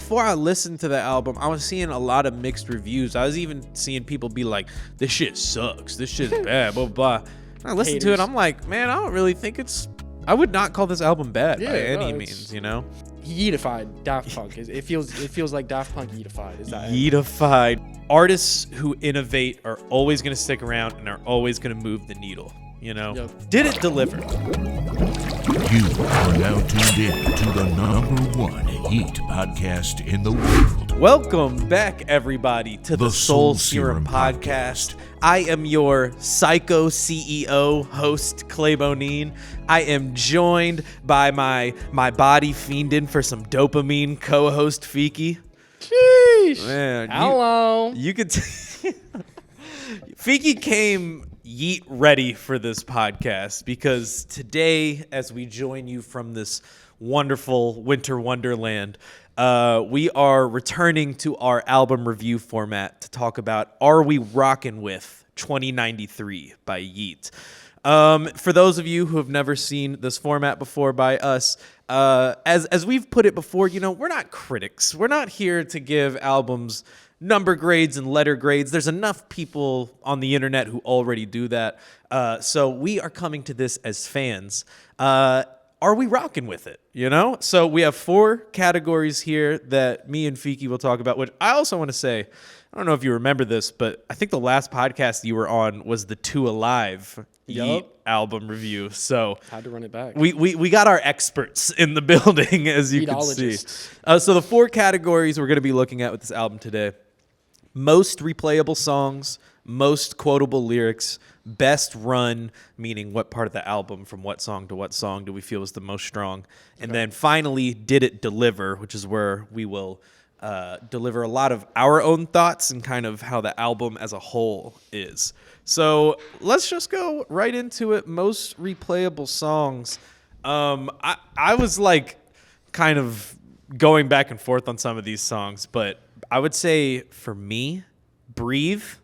before I listened to the album, I was seeing a lot of mixed reviews. I was even seeing people be like, this shit sucks, this shit's bad, blah, blah, blah. And I listened to it, I'm like, man, I don't really think I would not call this album bad by any means, you know? Yeatified Daft Punk. It feels like Daft Punk Yeatified. Is that Yeatified. Artists who innovate are always going to stick around and are always going to move the needle, you know? Yep. Did it deliver? You are now tuned in to the #1 Yeat podcast in the world. Welcome back, everybody, to the Soul Serum podcast. I am your psycho CEO host, Clay Bonine. I am joined by my body fiending for some dopamine co-host, Fiki. Sheesh. Man, hello. You could Fiki came Yeat ready for this podcast because today, as we join you from this wonderful winter wonderland, we are returning to our album review format to talk about Are We Rockin' With 2093 by Yeat. For those of you who have never seen this format before by us, as we've put it before, you know, we're not critics. We're not here to give albums number grades and letter grades. There's enough people on the internet who already do that. So we are coming to this as fans. Are we rocking with it? You know? So we have 4 categories here that me and Fiki will talk about, which I also want to say, I don't know if you remember this, but I think the last podcast you were on was the 2 Alive Yeat album review. So had to run it back. We got our experts in the building, as you can see. So the 4 categories we're going to be looking at with this album today: most replayable songs, most quotable lyrics, best run, meaning what part of the album from what song to what song do we feel is the most strong, and then finally, did it deliver, which is where we will deliver a lot of our own thoughts and kind of how the album as a whole is. So let's just go right into it. Most replayable songs. I was like kind of going back and forth on some of these songs, but I would say for me, Breath,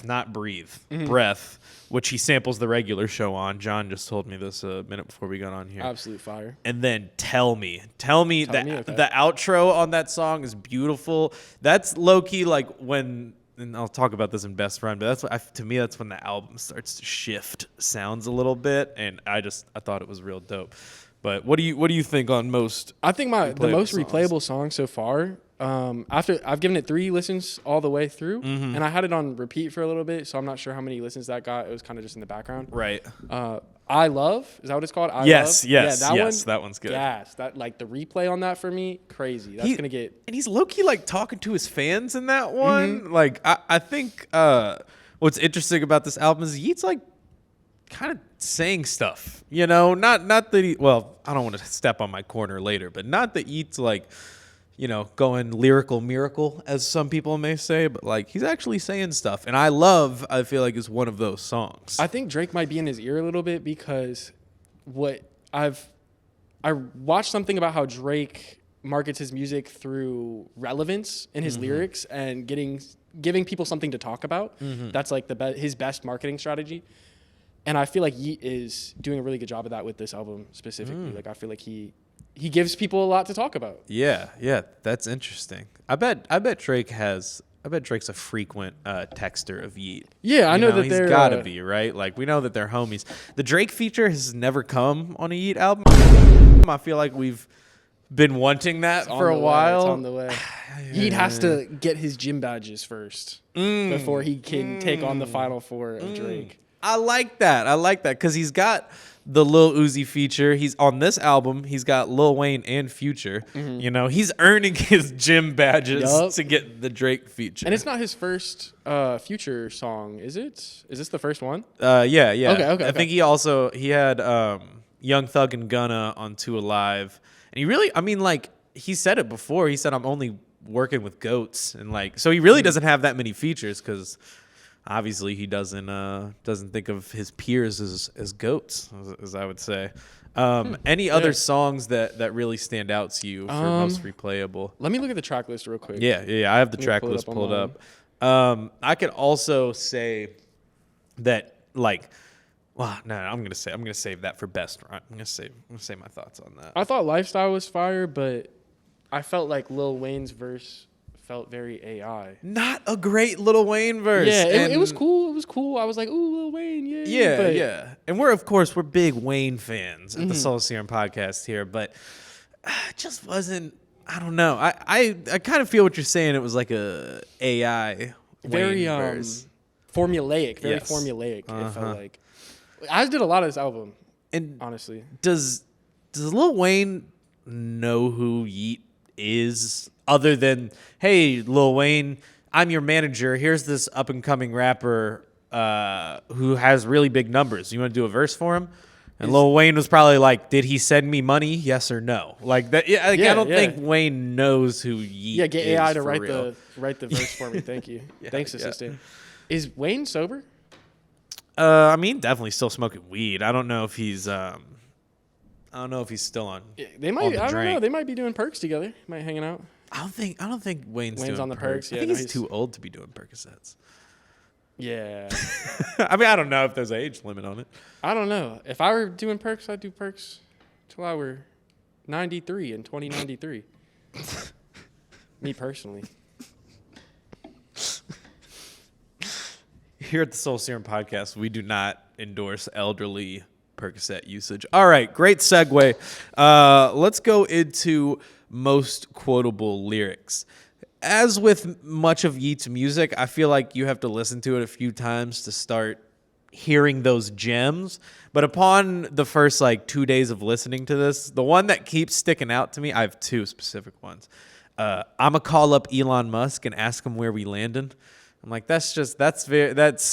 not Breathe. Mm-hmm. Breath, which he samples the regular show on. John just told me this a minute before we got on here. Absolute fire. And then Tell Me. The outro on that song is beautiful. That's low-key like when, and I'll talk about this in Best Run, but that's what to me, that's when the album starts to shift sounds a little bit, and I thought it was real dope. But what do you think on most? I think the most replayable song so far. After I've given it 3 listens all the way through, and I had it on repeat for a little bit, so I'm not sure how many listens that got. It was kind of just in the background. Right. I Love, is that what it's called? Yes. That one's good. Yes, that like the replay on that for me, crazy. That's gonna get. And he's low-key like talking to his fans in that one. Like I think what's interesting about this album is Yeat's like kind of saying stuff, you know, not that he, well, I don't want to step on my corner later, but not that Yeat's like, you know, going lyrical miracle, as some people may say, but like he's actually saying stuff. And I feel like is one of those songs. I think Drake might be in his ear a little bit because I watched something about how Drake markets his music through relevance in his lyrics and giving people something to talk about. That's like his best marketing strategy. And I feel like Yeat is doing a really good job of that with this album specifically. Like I feel like he gives people a lot to talk about. Yeah, that's interesting. I bet Drake's a frequent texter of Yeat. Yeah, I know that he's got to be, right? Like we know that they're homies. The Drake feature has never come on a Yeat album. I feel like we've been wanting that for a while. It's on the way. Yeat has to get his gym badges first before he can take on the Final 4 of Drake. I like that because he's got the Lil Uzi feature. He's on this album. He's got Lil Wayne and Future. You know, he's earning his gym badges to get the Drake feature. And it's not his first Future song, is it? Is this the first one? Yeah. Okay. I think he had Young Thug and Gunna on 2 Alive, and he really, I mean, like he said it before. He said, "I'm only working with goats," and like so he really doesn't have that many features because obviously he doesn't think of his peers as goats, as I would say. Any other songs that really stand out to you for most replayable? Let me look at the track list real quick. Yeah. I have the track list pulled up. I could also say that like, well, no, I'm gonna save that for best run. I'm gonna say my thoughts on that. I thought Lifestyle was fire, but I felt like Lil Wayne's verse felt very AI. Not a great Lil Wayne verse. Yeah, it was cool. It was cool. I was like, ooh, Lil Wayne, yeah. Yeah, but yeah. And we're big Wayne fans at the Soul Serum podcast here, but it just wasn't, I don't know. I kind of feel what you're saying. It was like a AI very Wayne verse. formulaic, very Yes. formulaic. It felt like. I did a lot of this album, And honestly. does Lil Wayne know who Yeat is other than, hey, Lil Wayne, I'm your manager. Here's this up and coming rapper who has really big numbers. You want to do a verse for him? And Lil Wayne was probably like, did he send me money? Yes or no? Like that. Yeah, I don't think Wayne knows who Yeat is. Yeah, get AI to for real. write the verse for me. Thank you. Thanks, assistant. Is Wayne sober? I mean, definitely still smoking weed. I don't know if he's still on. They might. I don't know. They might be doing perks together. Might hanging out. I don't think Wayne's doing on the perks. I Yeah, think no, he's too old to be doing Percocets. Yeah. I mean, I don't know if there's an age limit on it. I don't know. If I were doing perks, I'd do perks till I were 93 in 2093. Me personally. Here at the Soul Serum podcast, we do not endorse elderly Percocet usage. All right, great segue. Let's go into most quotable lyrics. As with much of Yeat's music, I feel like you have to listen to it a few times to start hearing those gems. But upon the first 2 days of listening to this, the one that keeps sticking out to me, I have two specific ones. I'ma call up Elon Musk and ask him where we landing. I'm like, that's the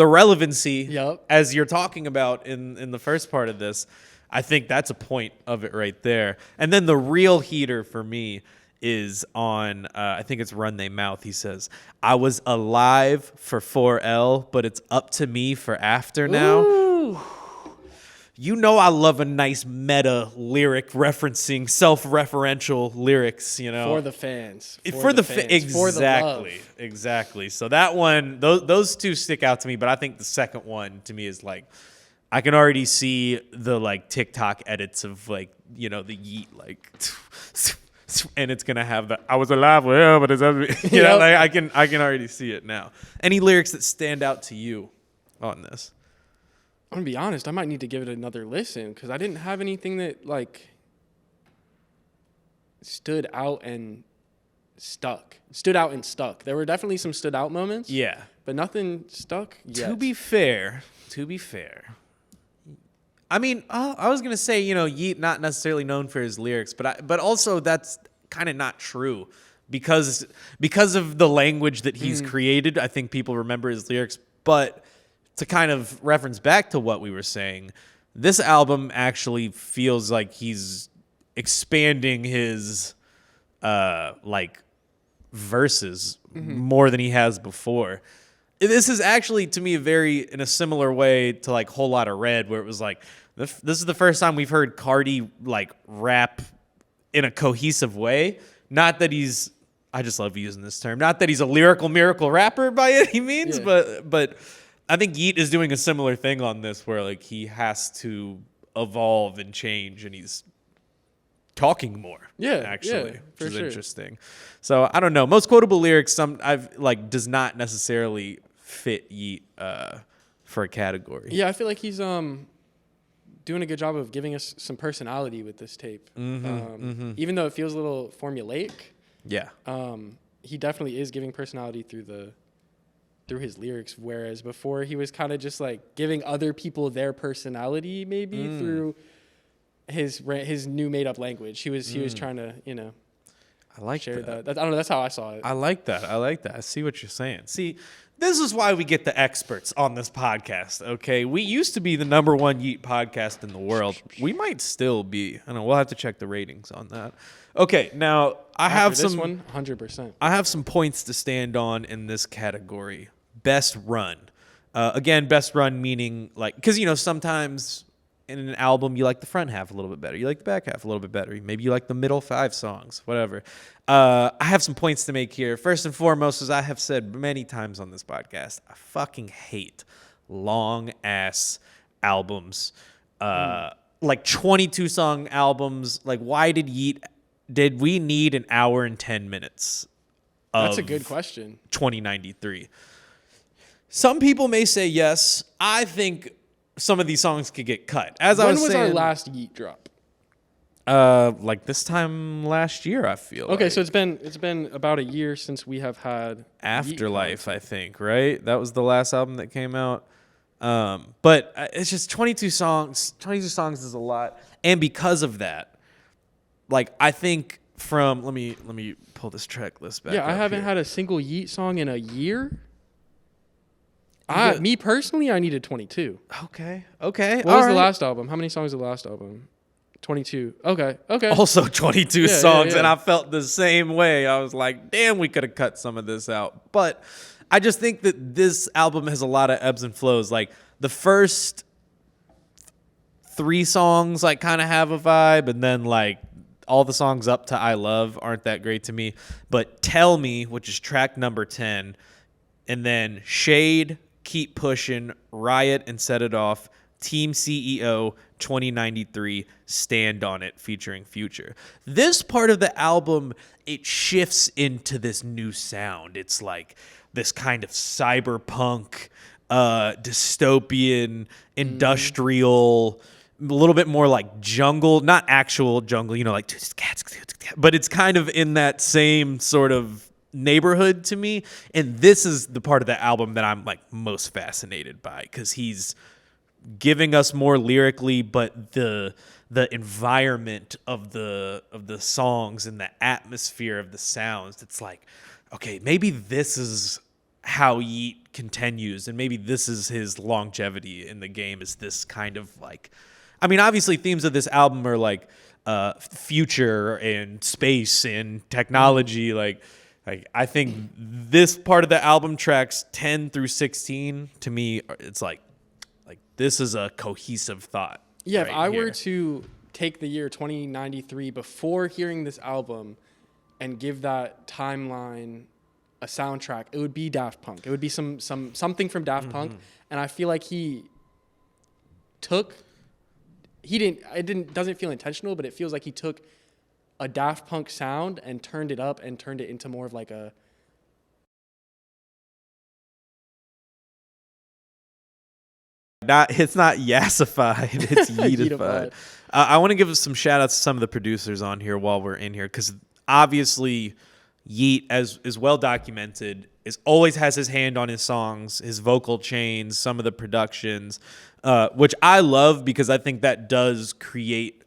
relevancy. Yep. As you're talking about in the first part of this. I think that's a point of it right there. And then the real heater for me is on, I think it's Run They Mouth. He says, I was alive for 4L, but it's up to me for after now. Ooh. You know I love a nice meta lyric referencing self-referential lyrics, you know. For the fans. Exactly. So that one, those two stick out to me, but I think the second one to me is I can already see the TikTok edits of the Yeat and it's gonna have the I was alive, well, but it's you know, I can already see it now. Any lyrics that stand out to you on this? I'm gonna be honest. I might need to give it another listen because I didn't have anything that stood out and stuck. There were definitely some stood out moments. Yeah, but nothing stuck yet. To be fair. I mean, I was gonna say, Yeat not necessarily known for his lyrics, but also that's kind of not true because of the language that he's created. I think people remember his lyrics, but to kind of reference back to what we were saying, this album actually feels like he's expanding his verses more than he has before. This is actually, to me, in a similar way to Whole Lotta Red, where it was this is the first time we've heard Cardi rap in a cohesive way. Not that I just love using this term. Not that he's a lyrical miracle rapper by any means, but I think Yeat is doing a similar thing on this, where he has to evolve and change, and he's talking more. Actually, which is interesting. So I don't know. Most quotable lyrics, does not necessarily fit Yeat for a category. Yeah, I feel like he's doing a good job of giving us some personality with this tape. Even though it feels a little formulaic. Yeah. He definitely is giving personality through his lyrics, whereas before he was kind of just giving other people their personality maybe through his new made up language. He was trying to, I like share that. I don't know, that's how I saw it. I like that. I see what you're saying. See, this is why we get the experts on this podcast, okay? We used to be the number one Yeat podcast in the world. We might still be. I don't know. We'll have to check the ratings on that. Okay, now I have this one, 100%. I have some points to stand on in this category. Best run. Again, best run meaning because sometimes in an album you like the front half a little bit better, you like the back half a little bit better, maybe you like the middle 5 songs, whatever. I have some points to make here. First and foremost, as I have said many times on this podcast, I fucking hate long ass albums, 22 song albums. Why did Yeat did we need an hour and 10 minutes? That's a good question. 2093. Some people may say yes. I think some of these songs could get cut. When was our last Yeat drop? Like this time last year, I feel. Okay, like. so it's been about a year since we have had Afterlife, I think, right? That was the last album that came out. But it's just 22 songs. 22 songs is a lot, and because of that, like I think from let me pull this track list back. Yeah, I haven't had a single Yeat song in a year. Me personally, I needed 22. Okay. What was the last album? How many songs was the last album? 22. Okay. Also 22 songs, yeah. and I felt the same way. I was like, damn, we could have cut some of this out. But I just think that this album has a lot of ebbs and flows. Like the first 3 songs like kind of have a vibe, and then like all the songs up to I Love aren't that great to me. But Tell Me, which is track number 10, and then Shade, Keep Pushing, Riot and Set It Off, Team CEO, 2093, Stand On It featuring Future. This part of the album, it shifts into this new sound. It's like this kind of cyberpunk, dystopian, industrial, a little bit more like jungle, not actual jungle, like, but it's kind of in that same sort of neighborhood to me. And this is the part of the album that I'm like most fascinated by, because he's giving us more lyrically, but the environment of the songs and the atmosphere of the sounds, it's like, okay, maybe this is how Yeat continues, and maybe this is his longevity in the game, is this kind of like, I mean, obviously themes of this album are like future and space and technology. Like I think this part of the album, tracks 10 through 16, to me, it's like this is a cohesive thought. Yeah, right if I here. were to take the year 2093 before hearing this album and give that timeline a soundtrack, it would be Daft Punk. It would be something from Daft Punk, and I feel like doesn't feel intentional, but it feels like he took a Daft Punk sound and turned it up and turned it into more of like a it's not yassified, it's yeetified. I want to give some shout outs to some of the producers on here while we're in here, because obviously Yeat, as is well documented, always has his hand on his songs, his vocal chains, some of the productions, which I love, because I think that does create,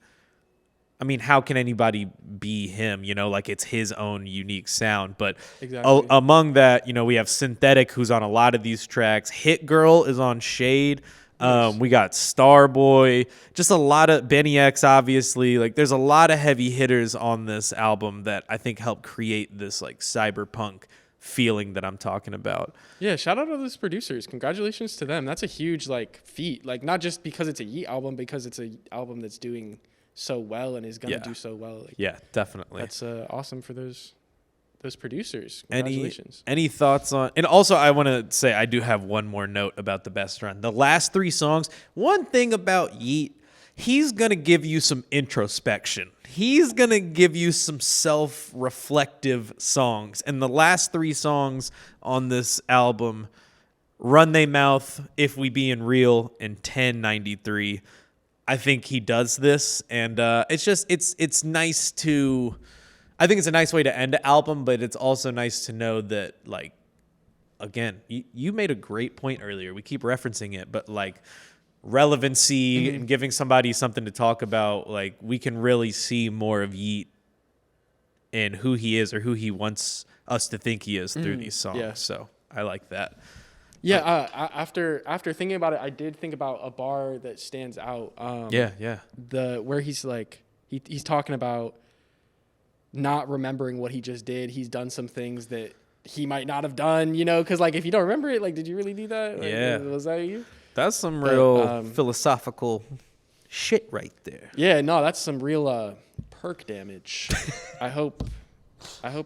I mean, how can anybody be him? Like it's his own unique sound. But exactly. Among that, we have Synthetic, who's on a lot of these tracks. Hit Girl is on Shade. Nice. We got Starboy, just a lot of Benny X, obviously. Like there's a lot of heavy hitters on this album that I think help create this like cyberpunk feeling that I'm talking about. Yeah, shout out to those producers. Congratulations to them. That's a huge like feat. Like not just because it's a Yeat album, because it's an album that's doing so well and is gonna do so well. Like, yeah, definitely. That's awesome for those producers. Congratulations. Any thoughts on? And also, I want to say I do have one more note about the best run. The last 3 songs. One thing about Yeat, he's gonna give you some introspection. He's gonna give you some self-reflective songs. And the last 3 songs on this album, Run They Mouth, If We Bein' Real, and 1093. I think he does this, and it's nice to, I think it's a nice way to end an album, but it's also nice to know that, like, again, you made a great point earlier. We keep referencing it, but like relevancy and giving somebody something to talk about, like we can really see more of Yeat and who he is or who he wants us to think he is through these songs. Yeah. So I like that. Yeah, after thinking about it, I did think about a bar that stands out. Yeah. Where he's like he's talking about not remembering what he just did. He's done some things that he might not have done, because like if you don't remember it, like did you really do that? Like, Yeah. Was that you? That's some real philosophical shit right there. Yeah, no, that's some real perk damage. I hope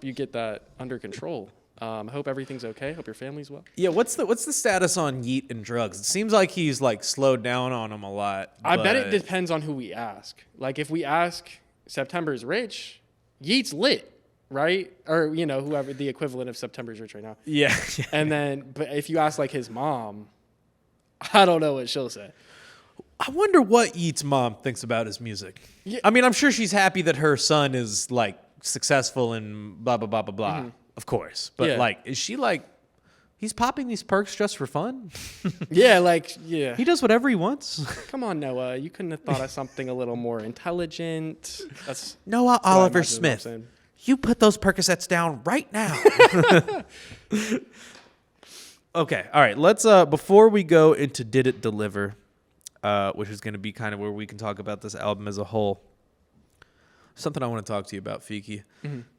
you get that under control. I hope everything's okay. Hope your family's well. Yeah, what's the status on Yeat and drugs? It seems like he's like slowed down on them a lot. I bet it depends on who we ask. Like if we ask September's Rich, Yeat's lit, right? Or, you know, whoever the equivalent of September's Rich right now. Yeah. And then, but if you ask like his mom, I don't know what she'll say. I wonder what Yeat's mom thinks about his music. Yeah. I mean, I'm sure she's happy that her son is like successful and blah blah blah blah blah. Of course, but Yeah. like, is she like, he's popping these perks just for fun? Yeah, like, yeah. He does whatever he wants. Come on, Noah. You couldn't have thought of something a little more intelligent. That's Noah what I Oliver imagine them Smith, saying. you put those Percocets down right now. Okay, all right. Let's before we go into Did It Deliver, which is going to be kind of where we can talk about this album as a whole. Something I want to talk to you about, Fiki.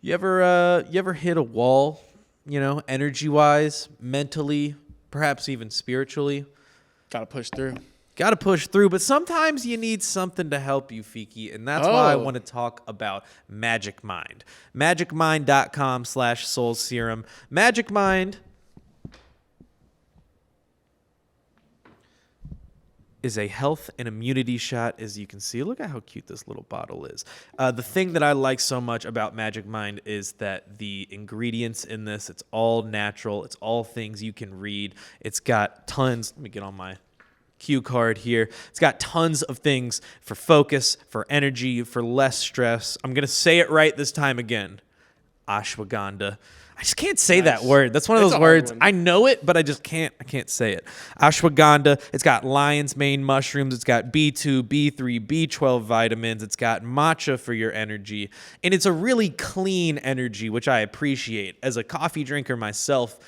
You ever hit a wall, you know, energy-wise, mentally, perhaps even spiritually? Gotta push through. Got to push through, but sometimes you need something to help you, Fiki, and that's why I Oh. want to talk about Magic Mind. MagicMind.com/Soul Serum. Magic Mind is a health and immunity shot, as you can see. Look at how cute this little bottle is. The thing that I like so much about Magic Mind is that the ingredients in this, it's all natural. It's all things you can read. It's got tons. Let me get on my cue card here. It's got tons of things for focus, for energy, for less stress. I'm going to say it right this time again. Ashwagandha. I just can't say that word. That's one of It's those a hard words. one. I know it, but I can't say it. Ashwagandha. It's got lion's mane mushrooms. It's got B2, B3, B12 vitamins. It's got matcha for your energy. And it's a really clean energy, which I appreciate. As a coffee drinker myself,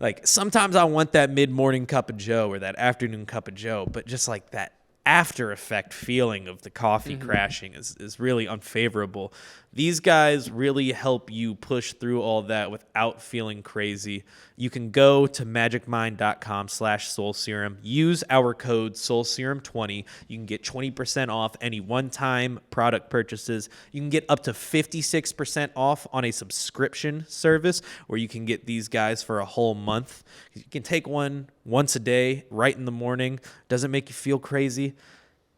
like sometimes I want that mid-morning cup of joe or that afternoon cup of joe, but just like that after effect feeling of the coffee crashing is really unfavorable. These guys really help you push through all that without feeling crazy. You can go to magicmind.com/Soul Serum. Use our code SoulSerum20. You can get 20% off any one-time product purchases. You can get up to 56% off on a subscription service where you can get these guys for a whole month. You can take one once a day, right in the morning. Doesn't make you feel crazy.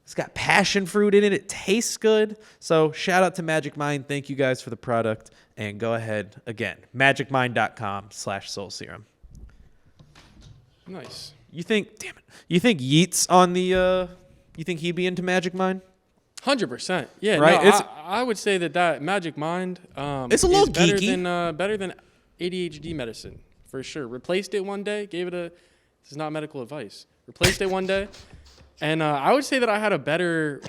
It's got passion fruit in it. It tastes good. So shout out to Magic Mind. Thank you guys for the product. And go ahead, again, magicmind.com/Soul Serum. Nice. You think Yeat's on the, you think he'd be into Magic Mind? 100%. Yeah, Right? no, I would say that Magic Mind It's a little is better geeky. better than ADHD medicine, for sure. Replaced it one day, gave it a, this is not medical advice. Replaced it one day, and I would say that I had a better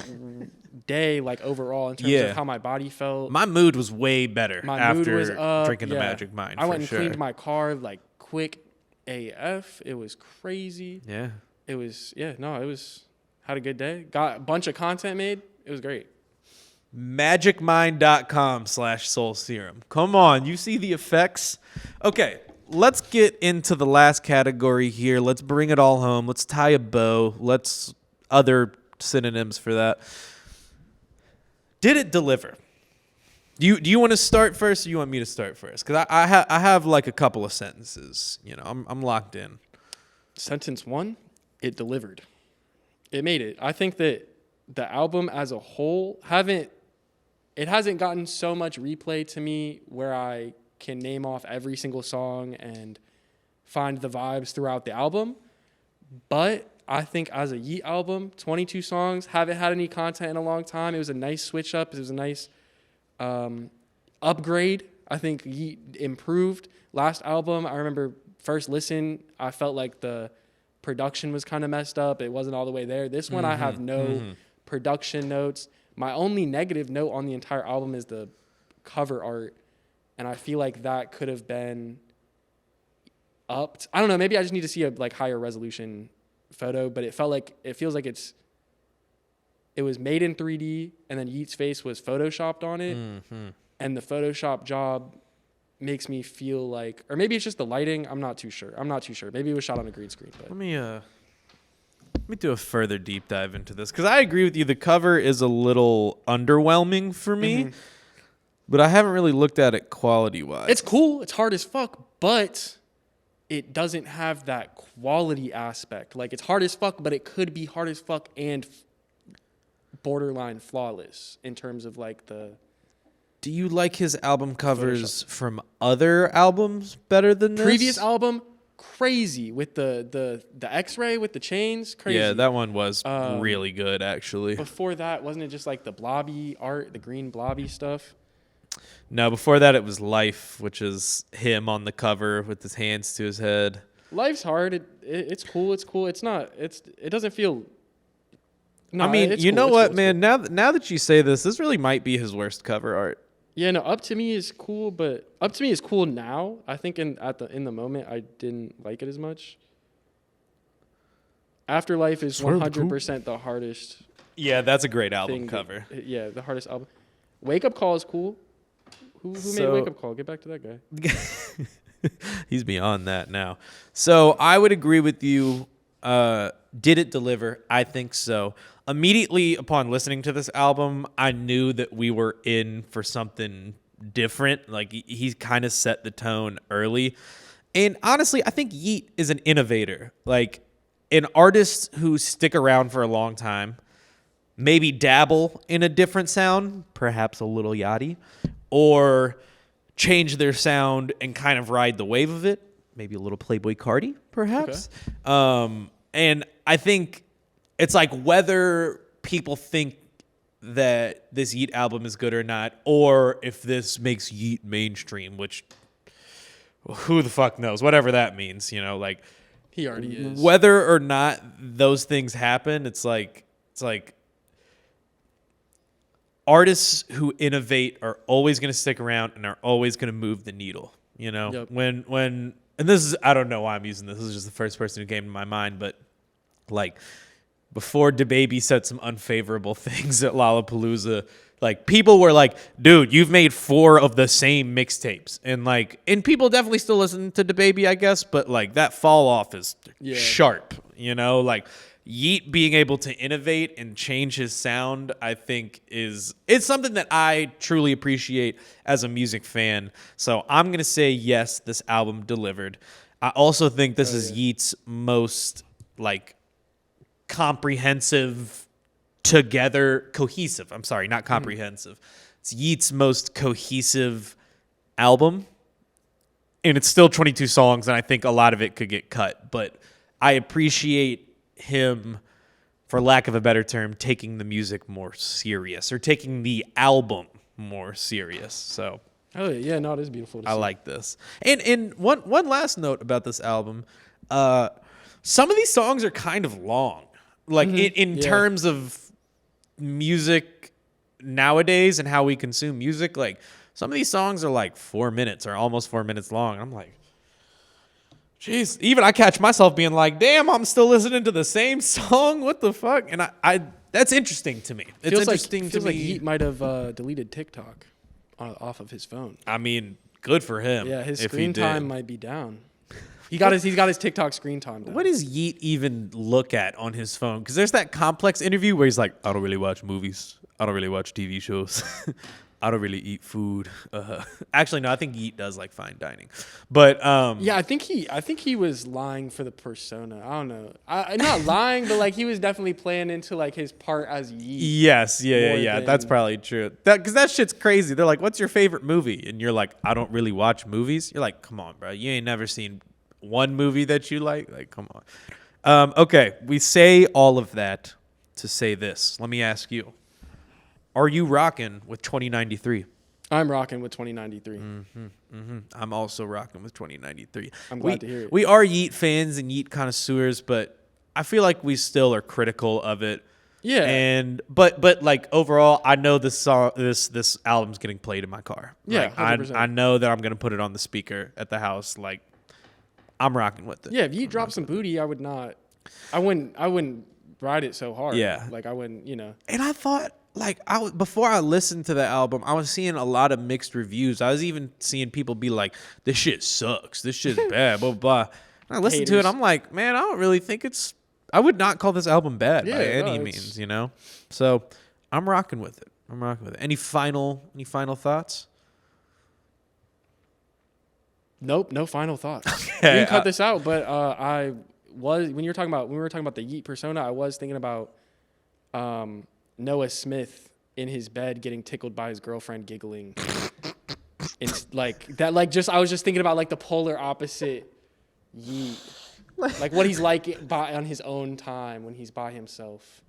day, like overall, in terms of how my body felt. My mood was way better My after mood was up. drinking the yeah. Magic Mind. I for went and sure. cleaned my car like quick AF. It was crazy. Yeah. It was, yeah, no, it was, had a good day. Got a bunch of content made. It was great. magicmind.com/Soul Serum. Come on, you see the effects? Okay, let's get into the last category here. Let's bring it all home. Let's tie a bow. Let's other synonyms for that. Did it deliver? Do you want to start first, or you want me to start first? Because I have like a couple of sentences. You know, I'm locked in. Sentence one, it delivered. It made it. I think that the album as a whole hasn't gotten so much replay to me where I can name off every single song and find the vibes throughout the album. But I think as a Yeat album, 22 songs, haven't had any content in a long time. It was a nice switch up. It was a nice upgrade. I think Yeat improved. Last album, I remember first listen, I felt like the production was kind of messed up. It wasn't all the way there. This one, I have no production notes. My only negative note on the entire album is the cover art, and I feel like that could have been upped. I don't know. Maybe I just need to see a like higher resolution photo, but it feels like it was made in 3D, and then Yeat's face was photoshopped on it, and the Photoshop job makes me feel like, or maybe it's just the lighting. I'm not too sure. Maybe it was shot on a green screen. But Let me do a further deep dive into this, because I agree with you. The cover is a little underwhelming for me, but I haven't really looked at it quality-wise. it's cool. It's hard as fuck, but it doesn't have that quality aspect. Like, it's hard as fuck, but it could be hard as fuck and borderline flawless in terms of like the Do you like his album covers from other albums better than this? Previous album, crazy with the X-ray with the chains, crazy. Yeah, that one was really good, actually. Before that, wasn't it just like the blobby art, the green blobby stuff? No, before that it was Life, which is him on the cover with his hands to his head. Life's hard. It's cool. It's cool. It doesn't feel. No, I mean, it's you cool, know it's what, cool, man? Now that you say this really might be his worst cover art. Yeah, no. Up to me is cool, but Up to me is cool now. I think in the moment I didn't like it as much. Afterlife is 100% the hardest. Yeah, that's a great album cover. Yeah, the hardest album. Wake Up Call is cool. Who made Wake Up Call? Get back to that guy. He's beyond that now. So I would agree with you. Did it deliver? I think so. Immediately upon listening to this album, I knew that we were in for something different. Like he kind of set the tone early. And honestly, I think Yeat is an innovator. Like an artist who stick around for a long time, maybe dabble in a different sound, perhaps a little yachty, or change their sound and kind of ride the wave of it. Maybe a little Playboy Cardi, perhaps. Okay. And I think it's like whether people think that this Yeat album is good or not, or if this makes Yeat mainstream, which who the fuck knows, whatever that means, like he already is. Whether or not those things happen, it's like artists who innovate are always going to stick around and are always going to move the needle. Yep. When and this is, I don't know why I'm using this. This is just the first person who came to my mind, but like before DaBaby said some unfavorable things at Lollapalooza, like people were like, dude, you've made 4 of the same mixtapes. And people definitely still listen to DaBaby, I guess, but like that fall off is sharp, like Yeat being able to innovate and change his sound, I think it's something that I truly appreciate as a music fan. So I'm going to say yes, this album delivered. I also think this is Yeat's most like comprehensive cohesive. I'm sorry, not comprehensive. It's Yeat's most cohesive album. And it's still 22 songs, and I think a lot of it could get cut. But I appreciate him, for lack of a better term, taking the music more serious or taking the album more serious. So, it is beautiful to see. I like this. And one last note about this album, some of these songs are kind of long, like in terms of music nowadays and how we consume music. Like some of these songs are like 4 minutes or almost 4 minutes long. I'm like, jeez, even I catch myself being like, damn, I'm still listening to the same song. What the fuck? And I that's interesting to me. It's interesting to me. Like Yeat might have deleted TikTok off of his phone. I mean, good for him. Yeah, his screen time might be down. He's got his TikTok screen time down. What does Yeat even look at on his phone? Because there's that Complex interview where he's like, I don't really watch movies. I don't really watch TV shows. I don't really eat food. Actually, no, I think Yeat does like fine dining. But yeah, I think he was lying for the persona. I don't know. Not lying, but like he was definitely playing into like his part as Yeat. Yes, yeah. That's probably true. Because that shit's crazy. They're like, "What's your favorite movie?" And you're like, "I don't really watch movies." You're like, "Come on, bro. You ain't never seen one movie that you like." Like, come on. Okay, we say all of that to say this. Let me ask you. Are you rocking with 2093? I'm rocking with 2093. I'm also rocking with 2093. I'm glad to hear it. We are Yeat fans and Yeat connoisseurs, but I feel like we still are critical of it. Yeah. And but like overall, I know this album's getting played in my car. Yeah, like, I know that I'm gonna put it on the speaker at the house. Like I'm rocking with it. Yeah, if Yeat dropped some booty, I wouldn't ride it so hard. Yeah. Like I wouldn't, And I thought, like, before I listened to the album, I was seeing a lot of mixed reviews. I was even seeing people be like, this shit sucks. This shit's bad, blah, blah, blah. And I listened to it, I'm like, man, I don't really think I would not call this album bad by any means, So I'm rocking with it. Any final thoughts? Nope, no final thoughts. Okay, we can cut this out, but when we were talking about the Yeat persona, I was thinking about Noah Smith in his bed getting tickled by his girlfriend giggling. It's like that. Like I was just thinking about like the polar opposite Yeat. Like what he's like on his own time when he's by himself.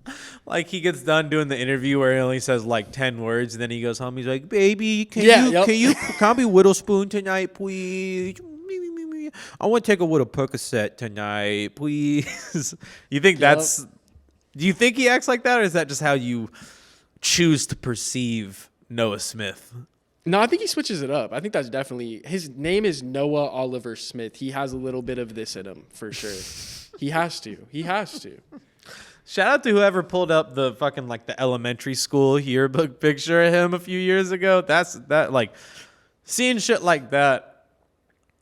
Like he gets done doing the interview where he only says like 10 words, and then he goes home. He's like, "Baby, can I be Widow Spoon tonight, please? I want to take a little Percocet tonight, please." You think that's? Do you think he acts like that, or is that just how you choose to perceive Noah Smith? No, I think he switches it up. I think that's definitely his name is Noah Oliver Smith. He has a little bit of this in him for sure. He has to. Shout out to whoever pulled up the fucking like the elementary school yearbook picture of him a few years ago. That like seeing shit like that.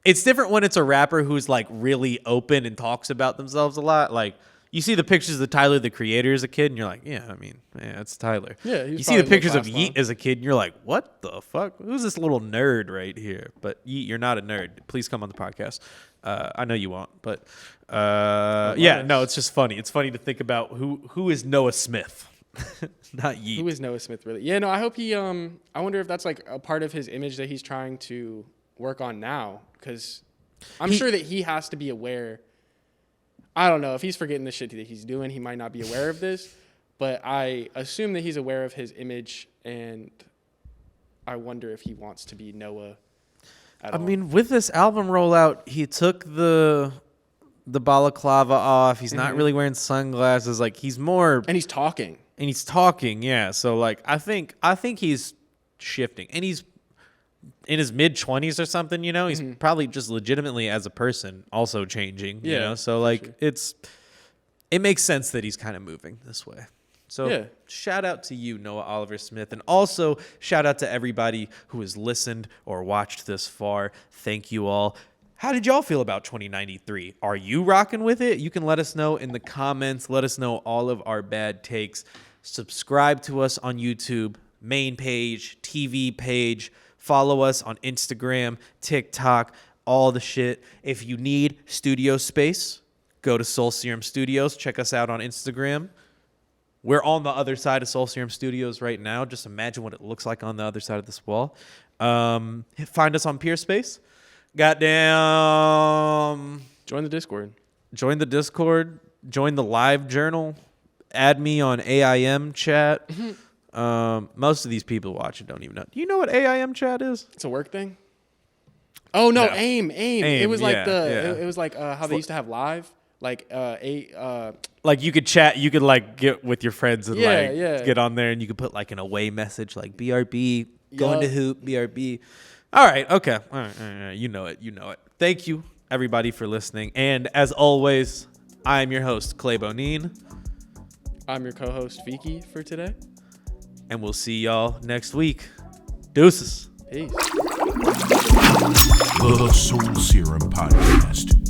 It's different when it's a rapper who's like really open and talks about themselves a lot. Like you see the pictures of Tyler the Creator as a kid, and you're like, yeah, I mean, yeah, it's Tyler. Yeah, you see the pictures of Yeat as a kid, and you're like, what the fuck? Who's this little nerd right here? But Yeat, you're not a nerd. Please come on the podcast. I know you won't, but yeah, no, it's just funny. It's funny to think about who is Noah Smith, not Yeat. Who is Noah Smith really? Yeah, no, I hope he. I wonder if that's like a part of his image that he's trying to work on now, because I'm sure that he has to be aware. I don't know if he's forgetting the shit that he's doing. He might not be aware of this, but I assume that he's aware of his image, and I wonder if he wants to be Noah at all. I mean, with this album rollout, he took the balaclava off. He's not really wearing sunglasses. Like he's more, and he's talking. Yeah. So like, I think he's shifting, and he's in his mid-20s or something, you know. He's probably just legitimately as a person also changing, you know. So like it makes sense that he's kind of moving this way. So shout out to you, Noah Oliver Smith, and also shout out to everybody who has listened or watched this far. Thank you all. How did y'all feel about 2093? Are you rocking with it? You can let us know in the comments. Let us know all of our bad takes. Subscribe to us on YouTube, main page, TV page. Follow us on Instagram, TikTok, all the shit. If you need studio space, go to Soul Serum Studios. Check us out on Instagram. We're on the other side of Soul Serum Studios right now. Just imagine what it looks like on the other side of this wall. Find us on Peerspace. Goddamn. Join the Discord. Join the live journal. Add me on AIM chat. Most of these people watching don't even know. Do you know what AIM chat is? It's a work thing. Oh no, AIM. It was like it was like how they used to have live, like like you could chat, you could like get with your friends and get on there, and you could put like an away message like BRB, going to hoop, BRB. All right, okay, all right. You know it. Thank you everybody for listening, and as always, I'm your host Clay Bonine. I'm your co-host Fiki for today. And we'll see y'all next week. Deuces. Peace. The Soul Serum Podcast.